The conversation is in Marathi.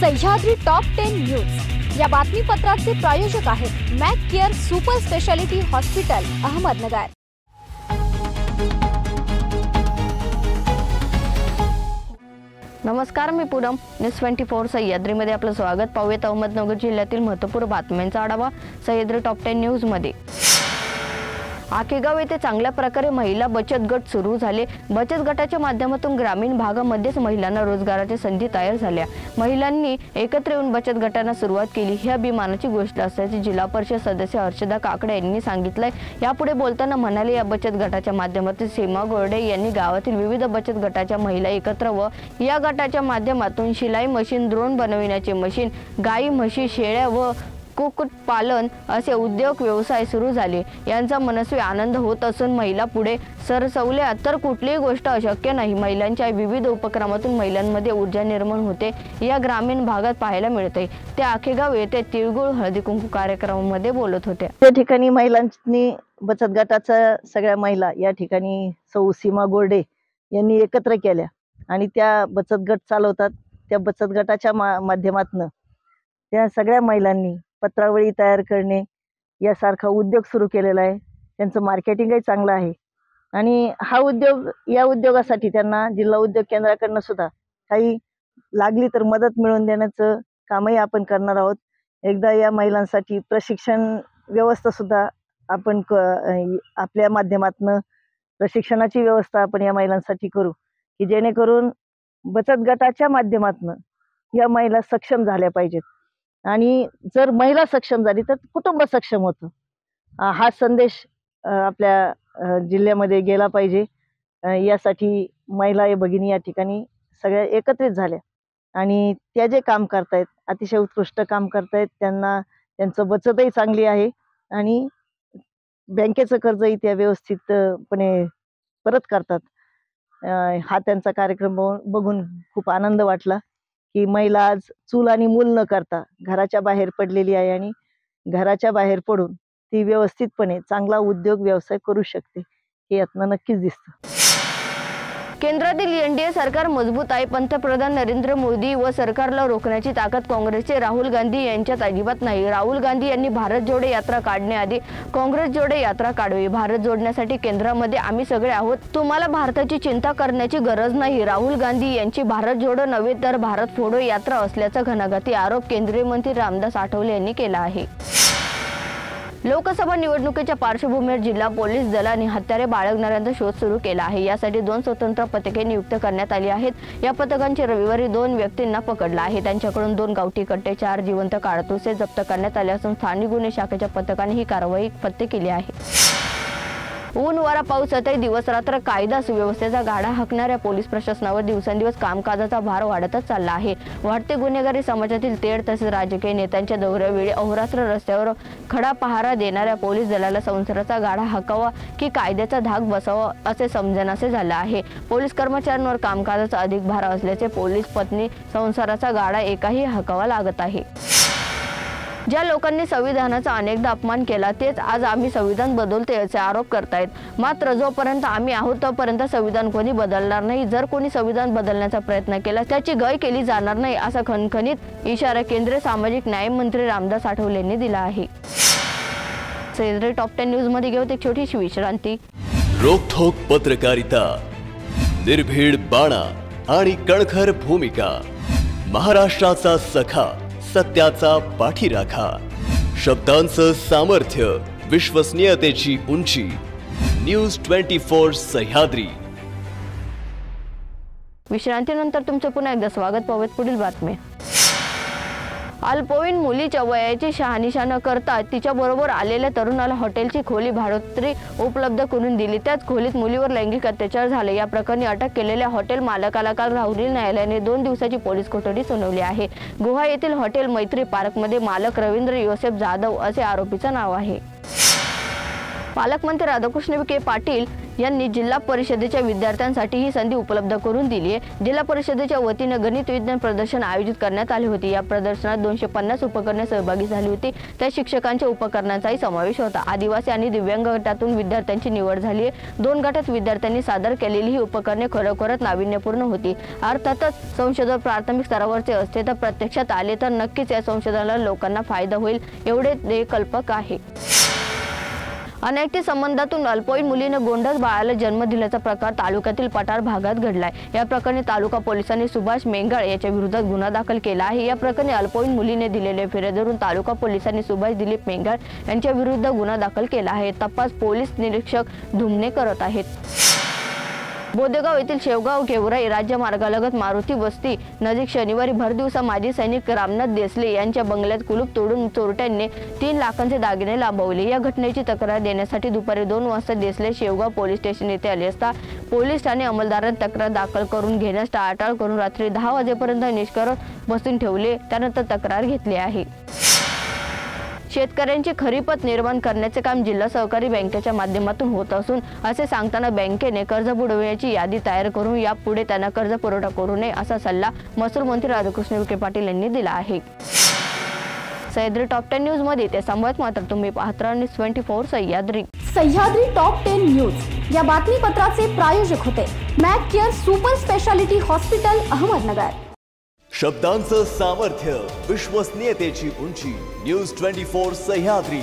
सह्याद्री टॉप 10 न्यूज या बातमीपत्राचे प्रायोजक आहेत Mac Care super speciality hospital Ahmednagar. नमस्कार, मी पूनम न्यूज 24 सह्याद्रीमध्ये आपलं स्वागत। पाहूयात अहमदनगर जिल्ह्यातील महत्त्वपूर्ण बातम्यांचा आढावा सह्याद्री टॉप 10 न्यूज मध्ये। आकेगाव येथे चांगल्या प्रकारे महिला बचत गट सुरू झाले। बचत गटाच्या माध्यमातून ग्रामीण भागामध्येच महिलांना रोजगाराची संधी तयार झाल्या। महिलांनी एकत्र येऊन बचत गटांना सुरुवात केली ही अभिमानाची गोष्ट असल्याचे जिल्हा परिषद सदस्य हर्षदा काकडे यांनी सांगितले। यापुढे बोलताना म्हणाले, या बचत गटाच्या माध्यमातून सीमा गोरडे यांनी गावातील विविध बचत गटाच्या महिला एकत्र व या गटाच्या माध्यमातून शिलाई मशीन, ड्रोन बनविण्याचे मशीन, गाई म्हशी, शेळ्या व कुक्कुटपालन असे उद्योग व्यवसाय सुरू झाले। यांचा मनस्वी आनंद होत असून महिला पुढे सरसवल्या तर कुठलीही गोष्ट अशक्य नाही। महिलांच्या विविध उपक्रमातून महिलांमध्ये ऊर्जा निर्माण होते या ग्रामीण भागात पाहायला मिळते। ते आखेगाव येथे तिळगुळ हळदी कुंकू कार्यक्रमामध्ये बोलत होते। त्या ठिकाणी महिलांनी बचत गटाच्या सगळ्या महिला या ठिकाणी सौ सीमा गोरडे यांनी एकत्र केल्या आणि त्या बचत गट चालवतात। त्या बचत गटाच्या माध्यमातून त्या सगळ्या महिलांनी पत्रावळी तयार करणे यासारखा उद्योग सुरू केलेला आहे। त्यांचं मार्केटिंगही चांगलं आहे आणि हा उद्योग या उद्योगासाठी त्यांना जिल्हा उद्योग केंद्राकडून सुद्धा काही लागली तर मदत मिळवून देण्याचं कामही आपण करणार आहोत। एकदा या महिलांसाठी प्रशिक्षण व्यवस्था सुद्धा आपण आपल्या माध्यमातून प्रशिक्षणाची व्यवस्था आपण या महिलांसाठी करू की जेणेकरून बचत गटाच्या माध्यमातून या महिला सक्षम झाल्या पाहिजेत आणि जर महिला सक्षम झाली तर कुटुंब सक्षम होतं। हा संदेश आपल्या जिल्ह्यामध्ये गेला पाहिजे। यासाठी महिला भगिनी या ठिकाणी सगळ्या एकत्रित झाल्या आणि त्या जे काम करतायत अतिशय उत्कृष्ट काम करतायत। त्यांचं बचतही चांगली आहे आणि बँकेचं कर्जही त्या व्यवस्थितपणे परत करतात। हा त्यांचा कार्यक्रम बघून खूप आनंद वाटला की महिला आज चूल आणि मूल न करता घराच्या बाहेर पडलेली आहे आणि घराच्या बाहेर पडून ती व्यवस्थितपणे चांगला उद्योग व्यवसाय करू शकते हे यातनं नक्कीच दिसतं। केंद्रातील एनडीए सरकार मजबूत आहे। पंतप्रधान नरेंद्र मोदी व सरकारला रोखण्याची ताकद काँग्रेसचे राहुल गांधी यांच्यात अजिबात नाही। राहुल गांधी यांनी भारत जोडो यात्रा काढण्याआधी काँग्रेस जोडो यात्रा काढावी। भारत जोडण्यासाठी केंद्रामध्ये आम्ही सगळे आहोत। तुम्हाला भारताची चिंता करण्याची गरज नाही। राहुल गांधी यांची भारत जोडो नव्हे तर भारत फोडो यात्रा असल्याचा घणाघाती आरोप केंद्रीय मंत्री रामदास आठवले यांनी केला आहे। लोकसभा निवडणुकीच्या पार्श्वभूमीवर जिल्हा पोलीस दलाने हत्यारे बाळगणाऱ्यांचा शोध सुरू केला आहे। यासाठी 2 स्वतंत्र पथके नियुक्त करण्यात आली आहेत। या पथकांची रविवारी 2 व्यक्तींना पकडलं आहे। त्यांच्याकडून 2 गावठी कट्टे, 4 जिवंत कारतुसे जप्त करण्यात आले असून स्थानिक गुन्हे शाखेच्या पथकाने ही कारवाई फत्ते केली आहे। ऊन वारा पावसातही दिवस रात्र कायदा सुव्यवस्थेचा गाडा हाकणाऱ्या पोलीस प्रशासनावर दिवसेंदिवस कामकाजाचा भार वाढतच चालला आहे। वाढते गुन्हेगारी समाजातील तेढ तसेच राजकीय नेत्यांच्या दौऱ्यावेळी अहोरात्र रस्त्यावर खडा पहारा देणाऱ्या पोलीस दलाला संसाराचा गाडा हाकावा की कायद्याचा धाक बसावा असे समजेनासे झाले आहे। पोलीस कर्मचाऱ्यांवर कामकाजाचा अधिक भार असल्याचे पोलीस पत्नी संसाराचा गाडा एकाही हाकावा लागत आहे। ज्या लोकांनी संविधानाचा अनेकदा अपमान केला तेच आज आम्ही संविधान बदलते असे आरोप करतायत। मात्र जोपर्यंत आम्ही आहोत तोपर्यंत संविधान कोणी बदलणार नाही। जर कोणी संविधान बदलण्याचा प्रयत्न केला त्याची गय केली जाणार नाही असा खणखणीत इशारा केंद्रीय सामाजिक न्याय मंत्री रामदास आठवले यांनी दिला आहे। सह्याद्री टॉप 10 न्यूज मध्ये घेऊन एक छोटीशी विश्रांती। रोखोक पत्रकारिता, निर्भीड बाणा आणि कणखर भूमिका, महाराष्ट्राचा सखा, सत्याचा पाठीराखा, शब्दांचं सामर्थ्य, विश्वसनीयतेची उंची, न्यूज 24 सह्याद्री। विश्रांतीनंतर तुमचे पुन्हा एकदा स्वागत। पाहूयात पुढील बातमी। अल्पवयीन मुलीच्या वयाची शहानिशा न करता तिच्या बरोबर आलेल्या तरुणाला हॉटेलची खोली भाडोत्री उपलब्ध करून दिली। त्याच खोलीत मुलीवर लैंगिक अत्याचार झाले। या प्रकरणी अटक केलेल्या हॉटेल मालकाला काल राहुरी न्यायालयाने 2 दिवसाची पोलीस कोठडी सुनावली आहे। गुहा येथील हॉटेल मैत्री पार्कमध्ये मालक रवींद्र योसेफ जाधव असे आरोपीचं नाव आहे। पालकमंत्री राधाकृष्ण विखे पाटील यांनी जिल्हा परिषदेच्या विद्यार्थ्यांसाठी ही संधी उपलब्ध करून दिली आहे। जिल्हा परिषदेच्या वतीने गणित विज्ञान प्रदर्शन आयोजित करण्यात आले होते। या प्रदर्शनात 250 उपकरणे सहभागी झाली होती। त्या शिक्षकांच्या उपकरणांचाही समावेश होता। आदिवासी आणि दिव्यांग गटातून विद्यार्थ्यांची निवड झाली आहे। 2 गटात विद्यार्थ्यांनी सादर केलेली ही उपकरणे खरोखरच नाविन्यपूर्ण होती। अर्थातच संशोधन प्राथमिक स्तरावरचे असते तर प्रत्यक्षात आले तर नक्कीच या संशोधनाला लोकांना फायदा होईल एवढे ते कल्पक आहे। अनैतिक संबंधातून अल्पवयीन मुलीने गोंडस बाळाला जन्म दिल्याचा प्रकार तालुक्यातील पठार भागात घडलाय। या प्रकरणी तालुका पोलिसांनी सुभाष मेंगाळ याच्या विरोधात गुन्हा दाखल केला आहे। या प्रकरणी अल्पवयीन मुलीने दिलेल्या फिर्यादीवरून तालुका पोलिसांनी सुभाष दिलीप मेंगाळ यांच्या विरुद्ध गुन्हा दाखल केला आहे। तपास पोलीस निरीक्षक धुमने करत आहेत। बोदेगाव येथील शेवगाव गेवराई राज्य मार्गालगत मारुती वस्ती नजीक शनिवारी भरदिवसा माजी सैनिक रामनाथ देसले यांच्या बंगल्यात कुलूप तोडून चोरट्यांनी 3 लाखांचे दागिने लांबवले। या घटनेची तक्रार देण्यासाठी दुपारी 2 वाजता देसले शेवगाव पोलीस स्टेशन येथे आले असता पोलीस ठाणे अंमलदारांनी तक्रार दाखल करून घेण्यास टाळाटाळ करून रात्री 10 वाजेपर्यंत निष्क्रिय बसून ठेवले। त्यानंतर तक्रार घेतली आहे। शेतकऱ्यांची खरी पत निर्माण करण्याचे काम जिल्हा सहकारी बँकेच्या माध्यमातून होत असून असे सांगताना बँकेने कर्ज बुडवण्याची यादी तयार करून यापुढे त्यांना कर्ज पुरवठा करू नये असा सल्ला महसूल मंत्री राधाकृष्ण विखे पाटील यांनी दिला आहे। सह्याद्री टॉप 10 न्यूज मध्ये ते संवाद मात्र तुम्ही पाहत राहा 24 सह्याद्री। सह्याद्री टॉप 10 न्यूज या बातमीपत्राचे प्रायोजक होते Mac Care super speciality hospital Ahmednagar. शब्दांचं सामर्थ्य, विश्वसनीयतेची उंची, न्यूज 24 सह्याद्री।